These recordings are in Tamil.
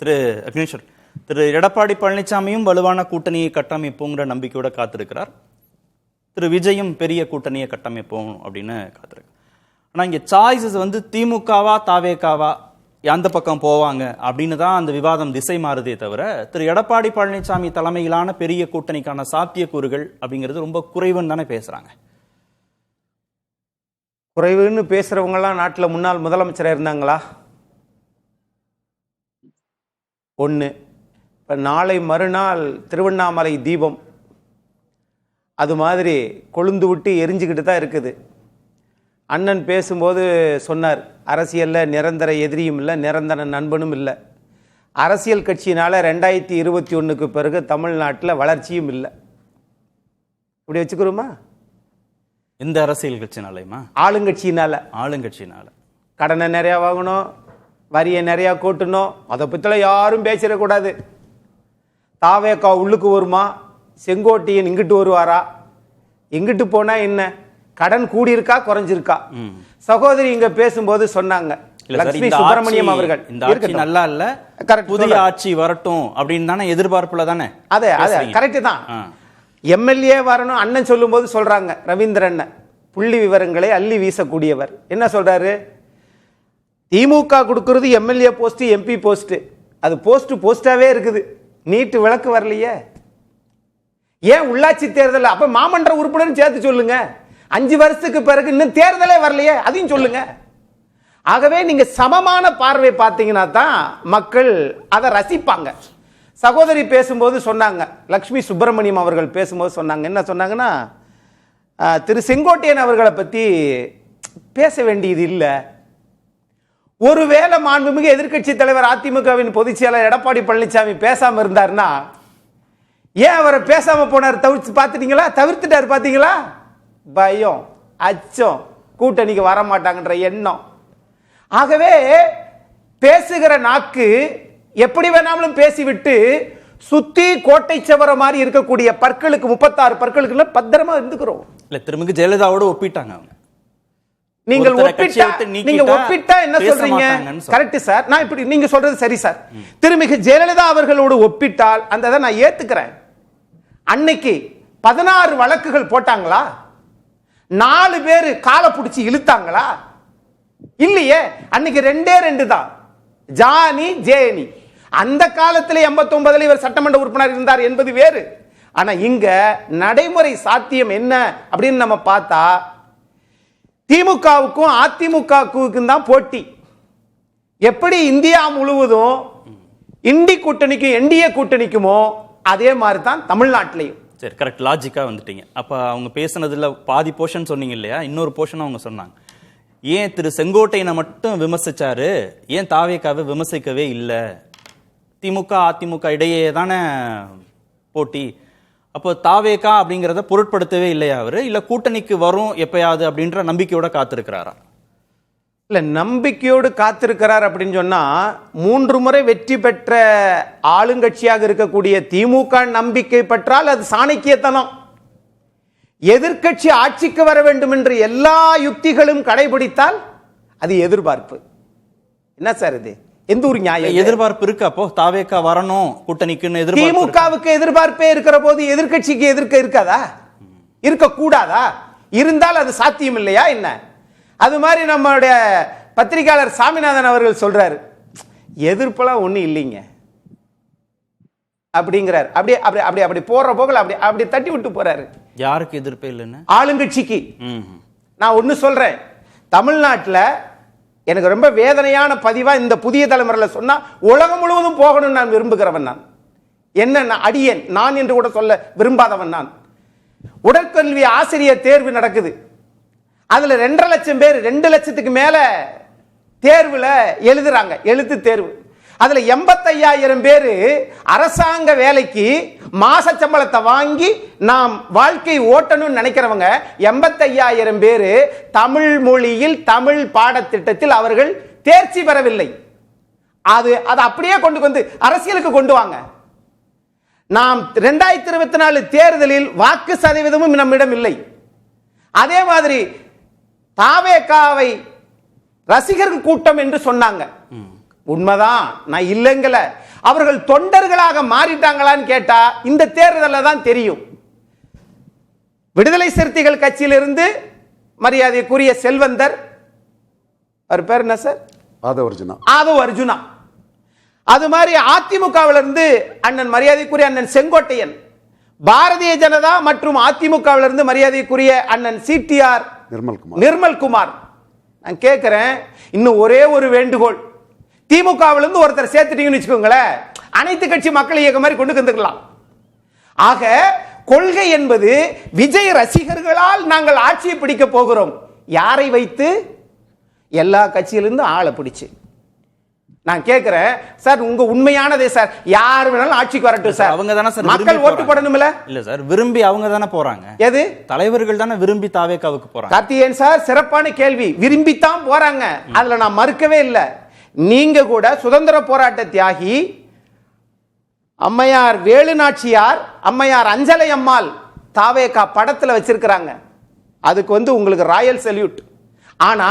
திரு அக்னேஸ்வர், திரு எடப்பாடி பழனிசாமியும் வலுவான கூட்டணியை கட்டமைப்போங்கிற நம்பிக்கையோட காத்திருக்கிறார். திரு விஜயும் பெரிய கூட்டணியை கட்டமைப்போம் அப்படின்னு காத்திருக்கு. ஆனால் இங்கே சாய்ஸஸ் திமுகவா தாவேகாவா எந்த பக்கம் போவாங்க அப்படின்னு தான் அந்த விவாதம் திசை மாறுதே தவிர திரு எடப்பாடி பழனிசாமி தலைமையிலான பெரிய கூட்டணிக்கான சாத்தியக்கூறுகள் அப்படிங்கிறது ரொம்ப குறைவுன்னு தானே பேசுறாங்க. குறைவுன்னு பேசுறவங்கலாம் நாட்டில் முன்னாள் முதலமைச்சராக இருந்தாங்களா? ஒன்று. இப்போ நாளை மறுநாள் திருவண்ணாமலை தீபம் அது மாதிரி கொழுந்து விட்டு எரிஞ்சுக்கிட்டு தான் இருக்குது. அண்ணன் பேசும்போது சொன்னார், அரசியலில் நிரந்தர எதிரியும் இல்லை, நிரந்தர நண்பனும் இல்லை. அரசியல் கட்சியினால் 2021 பிறகு தமிழ்நாட்டில் வளர்ச்சியும் இல்லை. இப்படி வச்சுக்கிறோமா? எந்த அரசியல் கட்சினாலையுமா? ஆளுங்கட்சியினால. ஆளுங்கட்சியினால கடனை நிறையா வாங்கணும், வரியை நிறையா கூட்டணும், அதை பற்றிலாம் யாரும் பேசிடக்கூடாது. தாவேக்கா உள்ளுக்கு வருமா, செங்கோட்டையன் இங்கிட்டு வருவாரா, எங்கிட்டு போனா என்ன, கடன் கூடியிருக்கா குறைஞ்சிருக்கா? சகோதரி இங்க பேசும்போது சொன்னாங்க, லட்சுமி சுப்பிரமணியம் அவர்கள் இந்த ஆட்சி நல்லா இல்ல, புதிய ஆட்சி வரட்டும் அப்படின்னு தானே எதிர்பார்ப்புல தானே. அதே கரெக்ட் தான். எம்எல்ஏ வரணும் அண்ணன் சொல்லும் போது சொல்றாங்க, ரவீந்திரன் புள்ளி விவரங்களை அள்ளி வீசக்கூடியவர். என்ன சொல்றாரு, திமுக கொடுக்கிறது எம்எல்ஏ போஸ்ட் எம்பி போஸ்ட், அது போஸ்டாவே இருக்குது, நீட்டு விளக்கு வரலையே. ஏன் உள்ளாட்சி தேர்தல் அப்ப மாமன்ற உறுப்பினர் சேர்த்து சொல்லுங்க. 5 வருஷத்துக்கு பிறகு இன்னும் தேர்தலே வரலையே, அதையும் சொல்லுங்க. ஆகவே நீங்க சமமான பார்வை பார்த்தீங்கன்னா தான் மக்கள் அதை ரசிப்பாங்க. சகோதரி பேசும்போது சொன்னாங்க, லட்சுமி சுப்பிரமணியம் அவர்கள் பேசும்போது சொன்னாங்க, என்ன சொன்னாங்கன்னா, திரு செங்கோட்டையன் அவர்களை பத்தி பேச வேண்டியது இல்லை. ஒருவேளை மாண்புமிகு எதிர்க்கட்சி தலைவர் அதிமுகவின் பொதுச் செயலாளர் எடப்பாடி பழனிசாமி பேசாம இருந்தார்னா, ஏன் அவரை பேசாம போனார் தவிர்த்துட்டார் பாத்தீங்களா? பயம், அச்சம், கூட்டணிக்கு வர மாட்டாங்கன்ற எண்ணம். ஆகவே பேசுகிற நாக்கு எப்படி வேணாலும் பேசிவிட்டு சுத்தி கோட்டை சவர மாதிரி இருக்கக்கூடிய பற்களுக்கு 36 பற்களுக்கு பத்திரமா இருந்துக்கிறோம். இல்ல, திருமிகு ஜெயலலிதாவோட ஒப்பிட்டாங்க அவங்க. நீங்கள் ஒப்பிட்டா என்ன சொல்றீங்க? கரெக்ட் சார், நான் இப்படி நீங்க சொல்றது சரி சார். திருமிகு ஜெயலலிதா அவர்களோடு ஒப்பிட்டால் அந்த நான் ஏத்துக்கிறேன். அன்னைக்கு 16 வழக்குகள் போட்டாங்களா? 4 பேர் காலை பிடிச்சி இழுத்தாங்களா? இல்லையே. அன்னைக்கு 2 தான், ஜானி ஜேனி. அந்த காலத்தில் 89 இவர் சட்டமன்ற உறுப்பினர் இருந்தார் என்பது வேறு. ஆனா இங்க நடைமுறை சாத்தியம் என்ன அப்படின்னு நம்ம பார்த்தா, திமுகவுக்கும் அதிமுகவுக்கும் தான் போட்டி. எப்படி இந்தியா முழுவதும் இண்டி கூட்டணிக்கும் என்டிஏ கூட்டணிக்குமோ அதே மாதிரி தான் தமிழ்நாட்டிலையும். சரி, கரெக்ட், லாஜிக்கா வந்துட்டீங்க. அப்ப அவங்க பேசுனதுல பாதி போர்ஷன் சொன்னீங்க இல்லையா, இன்னொரு போர்ஷன் அவங்க சொன்னாங்க, ஏன் திரு செங்கோட்டையனை மட்டும் விமர்சிச்சாரு, ஏன் தாவேக்காவை விமர்சிக்கவே இல்லை? திமுக அதிமுக இடையே தானே போட்டி, அப்போ தாவேகா அப்படிங்கிறத பொருட்படுத்தவே இல்லையா அவரு? இல்ல கூட்டணிக்கு வரும் எப்பயாவது அப்படின்ற நம்பிக்கையோட காத்திருக்கிறாரா? இல்ல, நம்பிக்கையோடு காத்திருக்கிறார் அப்படின்னு சொன்னா, 3 முறை வெற்றி பெற்ற ஆளுங்கட்சியாக இருக்கக்கூடிய திமுக நம்பிக்கை பெற்றால் அது சாணக்கியத்தனம். எதிர்க்கட்சி ஆட்சிக்கு வர வேண்டும் என்று எல்லா யுக்திகளும் கடைபிடித்தால் அது எதிர்பார்ப்பு. என்ன சார் இது? எந்த ஒரு நியாயம்? எதிர்பார்ப்பு இருக்கு. அப்போ தாவேகா வரணும் கூட்டணிக்குன்னு திமுகவுக்கு எதிர்பார்ப்பே இருக்கிற போது எதிர்க்கட்சிக்கு இருக்காதா? இருக்கக்கூடாதா? இருந்தால் அது சாத்தியம் இல்லையா என்ன? அது மாதிரி நம்மளுடைய பத்திரிகையாளர் சாமிநாதன் அவர்கள் சொல்றாரு, எதிர்ப்பெல்லாம் ஒண்ணு இல்லைங்க அப்படிங்கிறார். அப்படி அப்படி அப்படி அப்படி போற போகல அப்படி அப்படி தட்டி விட்டு போறாரு. யாருக்கு எதிர்ப்பே இல்லைன்னு? ஆளுங்கட்சிக்கு. நான் ஒண்ணு சொல்றேன், தமிழ்நாட்டில் எனக்கு ரொம்ப வேதனையான பதிவா இந்த புதிய தலைமுறையில சொன்னா உலகம் முழுவதும் போகணும்னு நான் விரும்புகிறவன். நான் என்ன அடியேன், நான் என்று கூட சொல்ல விரும்பாதவன் நான். உடற்கல்வி ஆசிரியர் தேர்வு நடக்குது. அதுல 2.5 லட்சம் பேர், 2 லட்சத்துக்கு மேல தேர்வுல எழுதுறாங்க, எழுத்து தேர்வு. அதுல 85,000 பேரு அரசாங்க வேலைக்கு மாச சம்பளத்தை வாங்கி நாம் வாழ்க்கை ஓட்டணும்னு நினைக்கிறவங்க 85,000 பேரு தமிழ் மொழியில் தமிழ் பாடத்திட்டத்தில் அவர்கள் தேர்ச்சி பெறவில்லை. அது அப்படியே கொண்டு வந்து அரசியலுக்கு கொண்டு வாங்க. நாம் 2024 தேர்தலில் வாக்கு சதவீதமும் நம்மிடம் இல்லை. அதே மாதிரி தாவேகாவை ரசிகர்கள் கூட்டம் என்று சொன்னாங்க, உண்மைதான், நான் இல்லைங்கல. அவர்கள் தொண்டர்களாக மாறிட்டாங்களான்னு கேட்டா இந்த தேர்தலில் தான் தெரியும். விடுதலை சிறுத்தைகள் கட்சியிலிருந்து மரியாதைக்குரிய செல்வந்தர், அவர் பேர் என்ன சார்? ஆதவ அர்ஜுனா. அது மாதிரி அதிமுகவிலிருந்து அண்ணன் மரியாதைக்குரிய அண்ணன் செங்கோட்டையன், பாரதிய ஜனதா மற்றும் அதிமுகவிலிருந்து மரியாதைக்குரிய அண்ணன் சிடிஆர் நிர்மல்குமார். நான் கேட்கிறேன், இன்னும் ஒரே ஒரு வேண்டுகோள், திமுகவிலிருந்து ஒருத்தர் சேர்த்துட்டீங்கன்னு வச்சுக்கோங்களேன், அனைத்து கட்சி மக்கள் இயக்கம் மாதிரி கொண்டு வந்துக்கலாம். ஆக கொள்கை என்பது விஜய் ரசிகர்களால் நாங்கள் ஆட்சியை பிடிக்க போகிறோம். யாரை வைத்து? எல்லா கட்சியிலிருந்து ஆளை பிடிச்சு. நான் கேட்கிறேன் சார், உங்க உண்மையானதே சார், யார் வேணாலும் ஆட்சிக்கு வரட்டும் சார், அவங்க தானே சார் மக்கள் ஓட்டு போடணும்ல? இல்ல சார், விரும்பி அவங்க தானே போறாங்க. எது? தலைவர்கள் தானே விரும்பி தாவேக்காவுக்கு போறாங்க. கார்த்திகேயன் சார், சிறப்பான கேள்வி. விரும்பித்தான் போறாங்க, அதுல நான் மறுக்கவே இல்லை. நீங்க கூட சுதந்திர போராட்ட தியாகி அம்மையார் வேலு நாச்சியார், அம்மையார் அஞ்சலை அம்மாள் தாவேகா படத்துல வச்சிருக்கிறாங்க. அதுக்கு உங்களுக்கு ராயல் சல்யூட். ஆனா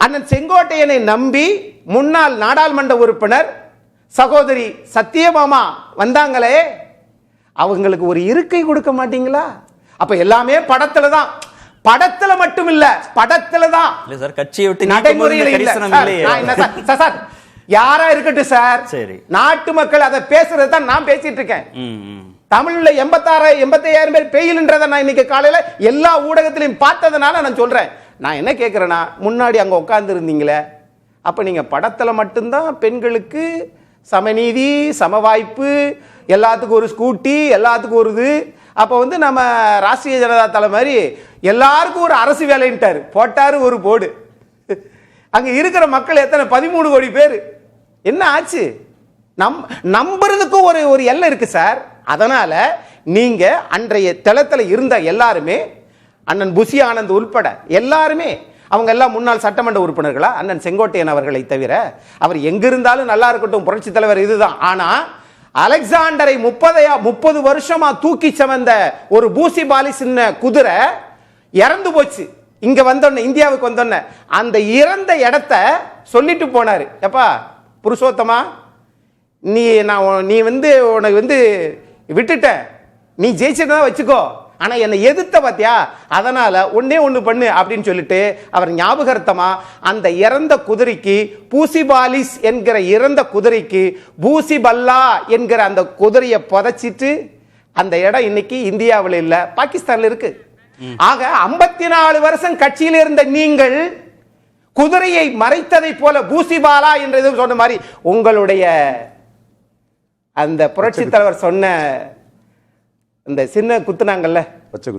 அண்ணன் செங்கோட்டையனை நம்பி முன்னாள் நாடாளுமன்ற உறுப்பினர் சகோதரி சத்தியபாமா வந்தாங்களே, அவங்களுக்கு ஒரு இருக்கை கொடுக்க மாட்டீங்களா? அப்ப எல்லாமே படத்துல தான். படத்துல மட்டும் இல்ல, படத்துல தான். இல்ல சார், கட்சியை விட்டு நடைமுறையில் இல்ல சார். யாரா இருக்கட்டும் சார், சரி, நாட்டு மக்கள் அதை பேசுறது தான் நான் பேசிட்டு இருக்கேன். தமிழ்ல 86,000 பேர் பெயில்ன்றதை நான் இன்னைக்கு காலையில எல்லா ஊடகத்திலையும் பார்த்ததுனால நான் சொல்றேன். நான் என்ன கேட்கிறேன்னா, முன்னாடி அங்க உட்கார்ந்து இருந்தீங்களே, அப்ப நீங்க படத்துல மட்டும்தான் பெண்களுக்கு சமநீதி, சம வாய்ப்பு, எல்லாத்துக்கும் ஒரு ஸ்கூட்டி, எல்லாத்துக்கும் ஒரு இது. அப்ப நம்ம ராஷ்டிரிய ஜனதா தலை மாதிரி எல்லாருக்கும் ஒரு அரசு வேலைன்ட்டாரு, போட்டாரு ஒரு போர்டு. அங்க இருக்கிற மக்கள் எத்தனை? 13 கோடி பேர். என்ன ஆச்சு? நம்புறதுக்கும் ஒரு எல்லை இருக்கு சார். அதனால நீங்க அன்றைய தளத்துல இருந்த எல்லாருமே, அண்ணன் புசி ஆனந்த் உள்பட எல்லாருமே, அவங்க எல்லாம் முன்னாள் சட்டமன்ற உறுப்பினர்களா? அண்ணன் செங்கோட்டையன் அவர்களை தவிர. அவர் எங்க இருந்தாலும் நல்லா இருக்கட்டும், புரட்சி தலைவர் இதுதான். ஆனா அலெக்சாண்டரை 30 வருஷமா தூக்கி சமந்த ஒரு பூசி பாலி சின்ன குதிரை இறந்து போச்சு. இங்க வந்தோன்ன, இந்தியாவுக்கு வந்தோன்ன அந்த இறந்த இடத்த சொல்லிட்டு போனாரு, எப்பா புருஷோத்தமா, நீ உனக்கு விட்டுட்ட, நீ ஜெயிச்சதான் வச்சுக்கோ, ஆனா என்னை எதிர்த்த பாத்தியா, அதனால ஒண்ணு பண்ணு அப்படின்னு சொல்லிட்டு அவர் ஞாபகார்த்தமா அந்த இறந்த குதிரைக்கு, பூசிபாலிஸ் என்கிற இறந்த குதிரைக்கு பூசிபல்லா என்கிற அந்த குதிரையை புதைச்சிட்டு, அந்த இடம் இன்னைக்கு இந்தியாவில் இல்ல, பாகிஸ்தான்ல இருக்கு. ஆக 54 வருஷம் கட்சியில் இருந்த நீங்கள் குதிரையை மறைத்ததை போல பூசிபாலா என்று சொன்ன மாதிரி உங்களுடைய அந்த புரட்சி தலைவர் சொன்ன இந்த சின்ன குத்துனாங்கல்ல,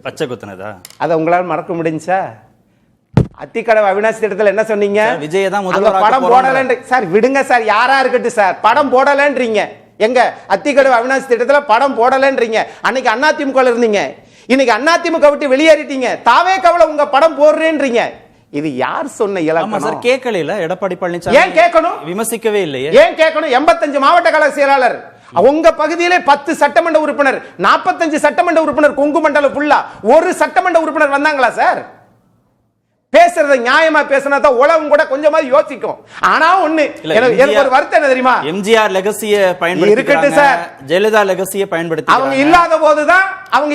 பச்சை குத்துனதா, அதை உங்களால் மறக்க முடிஞ்சா? அத்திக்கடவு அவினாசி திட்டத்தில் என்ன சொன்னீங்க? விஜய் தான் படம் போடலன்ற சார். விடுங்க சார், யாரா இருக்கட்டும் சார், படம் போடலன்றீங்க. எங்க அத்திக்கடவு அவினாசி திட்டத்தில் படம் போடலன்றீங்க. அன்னைக்கு அதிமுக இருந்தீங்க, இன்னைக்கு அதிமுக விட்டு வெளியேறிட்டீங்க, தாவே கவலை உங்க படம் போடுறேன்றீங்க. இது யார் சொன்ன இலக்கணம் சார்? கேட்கல எடப்பாடி பழனிசாமி. ஏன் கேட்கணும்? விமர்சிக்கவே இல்லையே. ஏன் கேட்கணும்? 85 மாவட்ட கழக செயலாளர், உங்க பகுதியிலே 10 சட்டமன்ற உறுப்பினர், 45 சட்டமன்ற உறுப்பினர், கொங்கு மண்டலம் ஃபுல்லா ஒரு சட்டமன்ற உறுப்பினர் வந்தாங்களா சார்? பேசுறத நியாயமா பேசினா தான் உலகம் கூட கொஞ்சமா யோசிக்கும். ஆனா ஒண்ணு, எனக்கு ஒரு வருத்தம் என்ன தெரியுமா? எம்ஜிஆர் லெகசிய பயன்படுத்திட்டாங்க சார், ஜெயலலிதா லெகசிய பயன்படுத்தி. அவங்க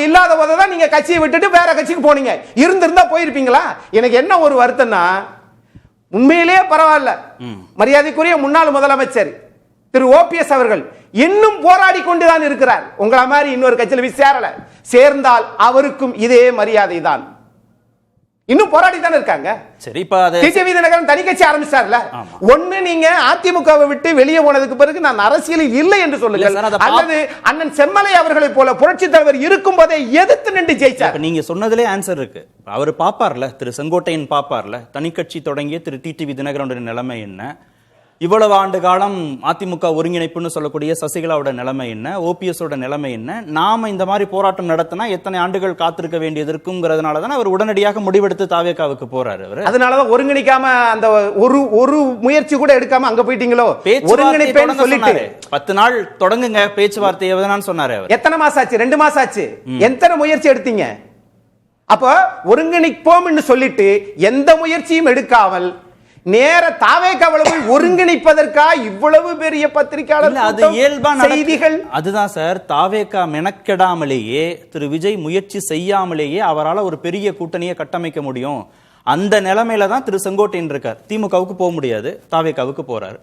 இல்லாத போதுதான் நீங்க கட்சியை விட்டுட்டு வேற கட்சிக்கு போனீங்க. இருந்திருந்தா போயிருப்பீங்களா? எனக்கு என்ன ஒரு வருத்தம்னா, உண்மையிலேயே பரவாயில்ல, மரியாதைக்குரிய முன்னாள் முதலமைச்சர் திரு ஓபிஎஸ் அவர்கள் இன்னும் போராடி கொண்டுதான் இருக்கிறார். உங்களை மாதிரி இன்னொரு கட்சியில் சேரல. சேர்ந்தால் அவருக்கும் இதே மரியாதை தான். இன்னும் போராடி தானே இருக்காங்க. சரி, இப்ப டிடிவி தினகரன் தனி கட்சி ஆரம்பிச்சார்ல. ஒண்ணு, நீங்க அதிமுகவை விட்டு வெளியே போனதுக்கு பிறகு நான் அரசியலில் இல்லை என்று சொல்லுங்கள், அல்லது அண்ணன் செம்மலை அவர்களை போல புரட்சி தலைவர் இருக்கும் போதே எதிர்த்து நின்று ஜெயிச்சார். நீங்க சொன்னதுலே ஆன்சர் இருக்கு. அவர் பாப்பார்ல, திரு செங்கோட்டையன் பாப்பார்ல, தனி கட்சி தொடங்கிய திரு டிடிவி தினகரனுடைய நிலைமை என்ன, இவ்வளவு ஆண்டு காலம் அதிமுக ஒருங்கிணைப்புன்னு சொல்லக்கூடிய சசிகலாவோட நிலைமை என்ன, ஓபிஎஸோட நிலைமை என்ன, நாம இந்த மாதிரி போராட்டம் நடத்தினா எத்தனை ஆண்டுகள் காத்திருக்க வேண்டியது இருக்குங்கிறதுனால தான் அவர் உடனடியாக முடிவெடுத்து தாவேகாவுக்கு போறாரு. அவர் அதனாலதான் ஒருங்கிணைக்காம அந்த ஒரு முயற்சி கூட எடுக்காம அங்க போயிட்டீங்களோ? ஒருங்கிணைப்பேன்னு சொல்லிட்டு 10 நாள் தொடங்குங்க பேச்சுவார்த்தை எவ்வளவுதான் சொன்னாரு. அவர் எத்தனை மாசம் ஆச்சு? 2 மாசம் ஆச்சு. எத்தனை முயற்சி எடுத்தீங்க? அப்ப ஒருங்கிணைப்போம் சொல்லிட்டு எந்த முயற்சியும் எடுக்காமல் நேர தாவேக்காவுல போய் ஒருங்கிணைப்பதற்கா இவ்வளவு பெரிய பத்திரிகையாளர் அது இயல்பா செய்திகள்? அதுதான் சார், தாவேக்கா மெனக்கெடாமலேயே திரு விஜய் முயற்சி செய்யாமலேயே அவரால் ஒரு பெரிய கூட்டணியை கட்டமைக்க முடியும். அந்த நிலைமையில தான் திரு செங்கோட்டையன் இருக்கார். திமுகவுக்கு போக முடியாது, தாவேக்காவுக்கு போறாரு.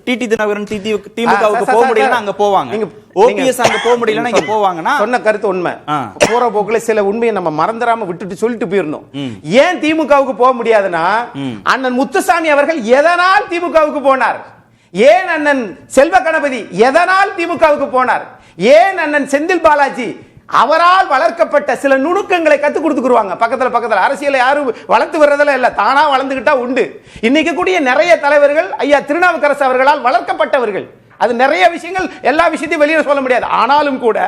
டிடி தினகரன் திமுகவுக்கு போக முடியலன்னா அங்க போவாங்க, ஓபிஎஸ் அங்க போக முடியலன்னா இங்க போவாங்கன்னா சொன்ன கருத்து உண்மை. போற போக்குல சில உண்மையை நம்ம மறந்துடாம விட்டுட்டு சொல்லிட்டு போயிடணும். ஏன் திமுகவுக்கு போக முடியாதுன்னா, அண்ணன் முத்துசாமி அவர்கள் எதனால் திமுகவுக்கு போனார்? ஏன் அண்ணன் செல்வ கணபதி எதனால் திமுகவுக்கு போனார்? ஏன் அண்ணன் செந்தில் பாலாஜி அவரால் வளர்க்கப்பட்ட சில நுணுக்கங்களை கத்துக் கொடுத்துக்குருவாங்க. பக்கத்துல அரசியலை யாரும் வளர்த்து வர்றதில்ல, இல்ல தானா வளர்ந்துகிட்டா உண்டு. இன்னைக்கு கூடிய நிறைய தலைவர்கள் ஐயா திருநாவுக்கரசு அவர்களால் வளர்க்கப்பட்டவர்கள். அது நிறைய விஷயங்கள், எல்லா விஷயத்தையும் வெளியே சொல்ல முடியாது. ஆனாலும் கூட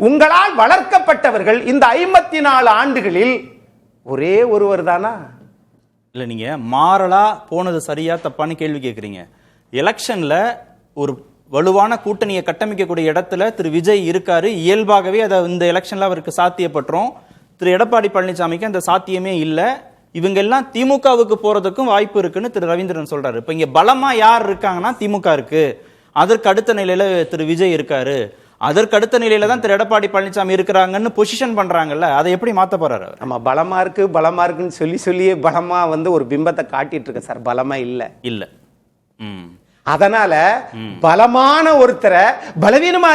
உங்களால் வளர்க்கப்பட்டவர்கள் இந்த 54 ஆண்டுகளில் ஒரே ஒருவர் தானா? இல்ல, நீங்க மாறலா போனது சரியா தப்பான்னு கேள்வி கேட்குறீங்க. எலெக்ஷன்ல ஒரு வலுவான கூட்டணியை கட்டமைக்கக்கூடிய இடத்துல திரு விஜய் இருக்காரு. இயல்பாகவே அதை இந்த எலெக்ஷன்ல அவருக்கு சாத்தியப்பட்டுரும். திரு எடப்பாடி பழனிசாமிக்கு அந்த சாத்தியமே இல்லை. இவங்க எல்லாம் திமுகவுக்கு போறதுக்கும் வாய்ப்பு இருக்குன்னு திரு ரவீந்திரன் சொல்றாரு. இப்ப இங்க பலமா யார் இருக்காங்கன்னா திமுக இருக்கு, அதற்கு அடுத்த நிலையில திரு விஜய் இருக்காரு, அதற்கு அடுத்த நிலையில தான் திரு எடப்பாடி பழனிசாமி இருக்கிறாங்கன்னு பொசிஷன் பண்றாங்கல்ல, அதை எப்படி மாத்த போறாரு? ஆமா, பலமா இருக்குன்னு சொல்லியே பலமா ஒரு பிம்பத்தை காட்டிட்டு இருக்க சார். பலமா இல்ல. அதனால பலமான ஒருத்தரை பலவீனமா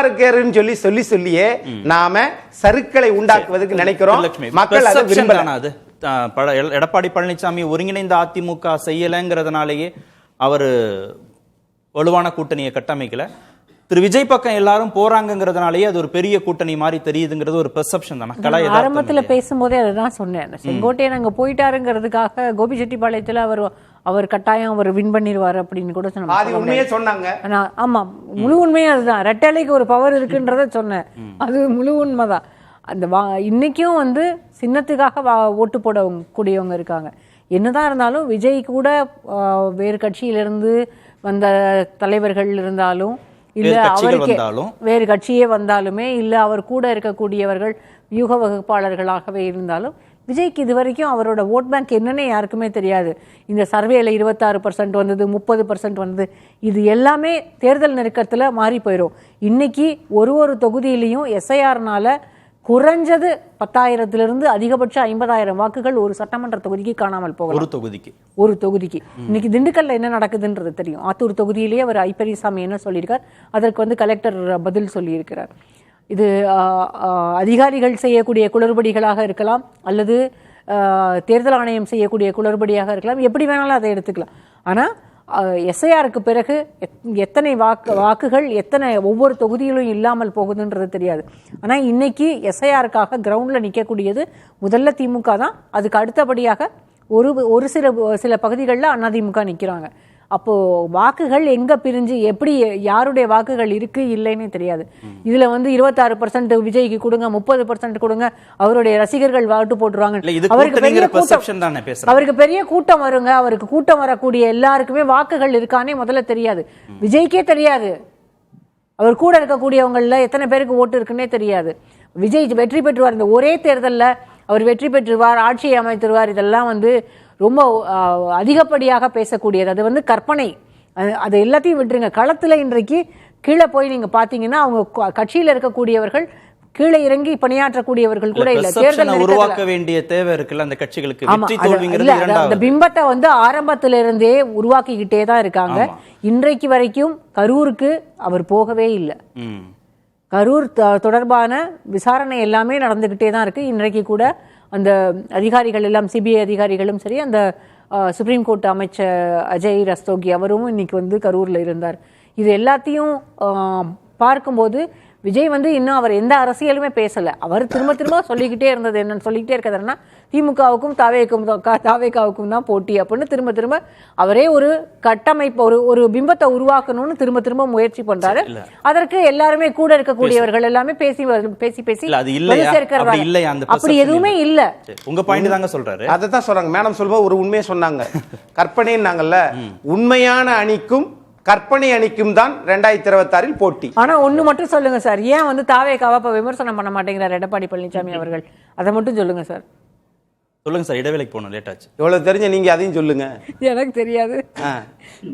இருக்காருன்னு சொல்லியே நாம சறுக்களை உண்டாக்குவதற்கு நினைக்கிறோம். மக்கள் அதை விரும்பல. எடப்பாடி பழனிசாமி ஒருங்கிணைந்த அதிமுக செய்யலங்கிறதுனாலேயே அவர் வலுவான கூட்டணியை கட்டமைக்கல. திரு விஜய் பக்கம் எல்லாரும் போறாங்கிறதுனாலேயே அது ஒரு பெரிய கூட்டணி மாதிரி தெரியுதுங்கிறது ஒரு பெர்செப்ஷன் தானே. ஆரம்பத்துல பேசும்போதே அதுதான் சொன்னேன். செங்கோட்டையன் அங்க போயிட்டாருங்கிறதுக்காக கோபிச்செட்டிப்பாளையத்துல அவர் கட்டாயம் அவர் வின் பண்ணிடுவார் அப்படின்னு கூட சொன்னாங்க. ஆமா, முழு உண்மையும் அதுதான். ரெட்டலைக்கு ஒரு பவர் இருக்குன்றத சொன்னேன். அது முழு உண்மைதான். அந்த இன்னைக்கும் சின்னத்துக்காக ஓட்டு போட கூடியவங்க இருக்காங்க. என்னதான் இருந்தாலும் விஜய் கூட வேறு கட்சியிலிருந்து வந்த தலைவர்கள் இருந்தாலும் இல்ல அவருக்கு வேறு கட்சியே வந்தாலுமே இல்ல அவர் கூட இருக்கக்கூடியவர்கள் வியூக வகுப்பாளர்களாகவே இருந்தாலும் விஜய்க்கு இது வரைக்கும் அவரோட ஓட் பேங்க் என்னன்னே யாருக்குமே தெரியாது. இந்த சர்வேல 26% வந்தது, 30% வந்தது, இது எல்லாமே தேர்தல் நெருக்கத்துல மாறி போயிடும். இன்னைக்கு ஒரு தொகுதியிலையும் எஸ்ஐஆர்னால குறைஞ்சது 10,000 அதிகபட்சம் 50,000 வாக்குகள் ஒரு சட்டமன்ற தொகுதிக்கு காணாமல் போகலாம். ஒரு தொகுதிக்கு இன்னைக்கு திண்டுக்கல்ல என்ன நடக்குதுன்றது தெரியும். ஆத்தூர் தொகுதியிலேயே அவர் ஐப்பரிசாமி என்ன சொல்லியிருக்கார், அதற்கு கலெக்டர் பதில் சொல்லியிருக்கிறார். இது அதிகாரிகள் செய்யக்கூடிய குளறுபடிகளாக இருக்கலாம், அல்லது தேர்தல் ஆணையம் செய்யக்கூடிய குளறுபடியாக இருக்கலாம், எப்படி வேணாலும் அதை எடுத்துக்கலாம். ஆனால் எஸ்ஐஆருக்கு பிறகு எத்தனை வாக்குகள் எத்தனை ஒவ்வொரு தொகுதியிலும் இல்லாமல் போகுதுன்றது தெரியாது. ஆனால் இன்னைக்கு எஸ்ஐஆருக்காக கிரவுண்டில் நிற்கக்கூடியது முதல்ல திமுக தான். அதுக்கு அடுத்தபடியாக ஒரு சில பகுதிகளில் அதிமுக நிற்கிறாங்க. அப்போ வாக்குகள் எங்க பிரிஞ்சு எப்படி யாருடைய வாக்குகள் இருக்கு இல்லைன்னு தெரியாது. இதுல 26% விஜய்க்கு கொடுங்க, 30% கொடுங்க, அவருடைய ரசிகர்கள் வாட்டு போட்டுருவாங்க. அவருக்கு பெரிய கூட்டம் வருங்க. அவருக்கு கூட்டம் வரக்கூடிய எல்லாருக்குமே வாக்குகள் இருக்கானே முதல்ல தெரியாது. விஜய்க்கே தெரியாது அவர் கூட இருக்கக்கூடியவங்கள எத்தனை பேருக்கு ஓட்டு இருக்குன்னே தெரியாது. விஜய் வெற்றி பெற்றுவார், இந்த ஒரே தேர்தலில் அவர் வெற்றி பெற்றுவார், ஆட்சியை அமைத்துருவார், இதெல்லாம் ரொம்ப அதிகப்படியாக பேசக்கூடியது. அது கற்பனை. அது எல்லாத்தையும் விட்டுருங்க. களத்துல இன்றைக்கு கீழே போய் நீங்க பாத்தீங்கன்னா அவங்க கட்சியில இருக்கக்கூடியவர்கள் கீழே இறங்கி பணியாற்றக்கூடியவர்கள் கூட இல்ல. தேர்தல் உருவாக்க வேண்டிய தேவை இருக்குல்ல அந்த கட்சிகளுக்கு. அந்த பிம்பத்தை ஆரம்பத்திலிருந்தே உருவாக்கிக்கிட்டே தான் இருக்காங்க. இன்றைக்கு வரைக்கும் கரூருக்கு அவர் போகவே இல்லை. கரூர் தொடர்பான விசாரணை எல்லாமே நடந்துகிட்டே தான் இருக்கு. இன்றைக்கு கூட அந்த அதிகாரிகள் எல்லாம், சிபிஐ அதிகாரிகளும் சரி, அந்த சுப்ரீம் கோர்ட் அமைச்சர் அஜய் ரஸ்தோகி அவரும் இன்னைக்கு கரூர்ல இருந்தார். இது எல்லாத்தையும் பார்க்கும்போது விஜய் இன்னும் அவர் எந்த அரசியலுமே பேசல. அவர் திரும்ப சொல்லிக்கிட்டே இருந்தது என்னன்னு சொல்லிக்கிட்டே இருக்கிறதுனா திமுகவுக்கும் தாவேக்காவுக்கும் தான் போட்டி அப்படின்னு திரும்ப அவரே ஒரு கட்டமைப்பு ஒரு பிம்பத்தை உருவாக்கணும்னு திரும்ப முயற்சி பண்றாரு. அதற்கு எல்லாருமே கூட இருக்கக்கூடியவர்கள் எல்லாமே பேசி அப்படி எதுவுமே இல்ல. உங்க பாயிண்ட் தாங்க சொல்றாரு. அதான் சொல்றாங்க மேடம். சொல்லும்போது ஒரு உண்மையை சொன்னாங்க. கற்பனைன்னாங்கல்ல, உண்மையான அணிக்கும் கற்பனை அணிக்கும் தான் 2026 போட்டி. ஆனா ஒண்ணு மட்டும் சொல்லுங்க சார், ஏன் தாவேக்காவை விமர்சனம் பண்ண மாட்டேங்கிறார் எடப்பாடி பழனிசாமி அவர்கள்? அதை மட்டும் சொல்லுங்க சார். சொல்லுங்க சார், இடைவேளைக்கு போகணும், லேட் ஆச்சு. எவ்வளவு தெரிஞ்ச நீங்க அதையும் சொல்லுங்க. எனக்கு தெரியாது.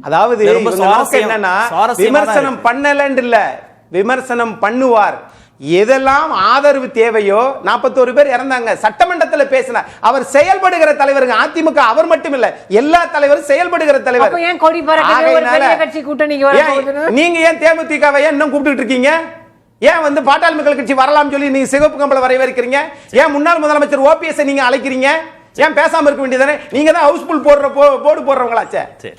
அதாவது ரொம்ப இவங்க நோக்கம் என்னன்னா விமர்சனம் பண்ணலன்னு இல்ல, விமர்சனம் பண்ணுவார். எதெல்லாம் ஆதரவு தேவையோ 41 பேர் இறந்தாங்க, சட்டமன்றத்தில் பேசினார். அவர் செயல்படுகிற தலைவருங்க. அதிமுக அவர் மட்டும் இல்ல, எல்லா தலைவரும் செயல்படுகிற தலைவர். அப்ப ஏன் கொடி பறக்குது ஒரு பெரிய கட்சி கூட்டணிக்கு வர போகுதுன்னு? நீங்க ஏன் தேமுதிகவை ஏன் இன்னும் கூப்பிட்டு இருக்கீங்க? ஏன் வந்து பாட்டாளி மக்கள் கட்சி வரலாம் சொல்லி நீங்க சிவப்பு கம்பள வரவேற்கிறீங்க? ஏன் முன்னாள் முதலமைச்சர் ஓபிஎஸ் நீங்க அழைக்கிறீங்க? ஏன் பேசாம இருக்க வேண்டியதானே? நீங்க தான் ஹவுஸ்ஃபுல் போடுற போர்டு போடுறவங்களாச்சே. சரி.